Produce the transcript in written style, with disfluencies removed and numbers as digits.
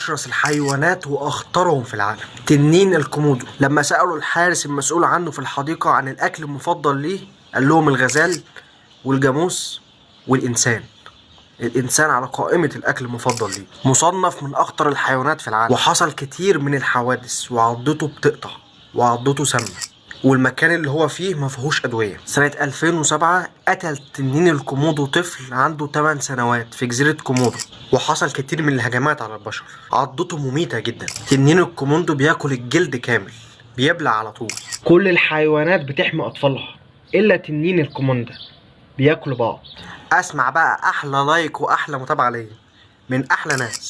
أشرس الحيوانات وأخطرهم في العالم تنين الكومودو. لما سألوا الحارس المسؤول عنه في الحديقة عن الأكل المفضل ليه، قال لهم الغزال والجاموس والإنسان. الإنسان على قائمة الأكل المفضل ليه، مصنف من أخطر الحيوانات في العالم، وحصل كتير من الحوادث وعضته بتقطع وعضته سامة، والمكان اللي هو فيه ما فيهوش أدوية. سنة 2007 قتل تنين الكومودو طفل عنده 8 سنوات في جزيرة كومودو، وحصل كتير من الهجمات على البشر. عضته مميتة جدا. تنين الكومودو بياكل الجلد كامل، بيبلع على طول. كل الحيوانات بتحمي أطفالها إلا تنين الكومودو، بياكلوا بعض. اسمع بقى احلى لايك واحلى متابعة ليا من احلى ناس.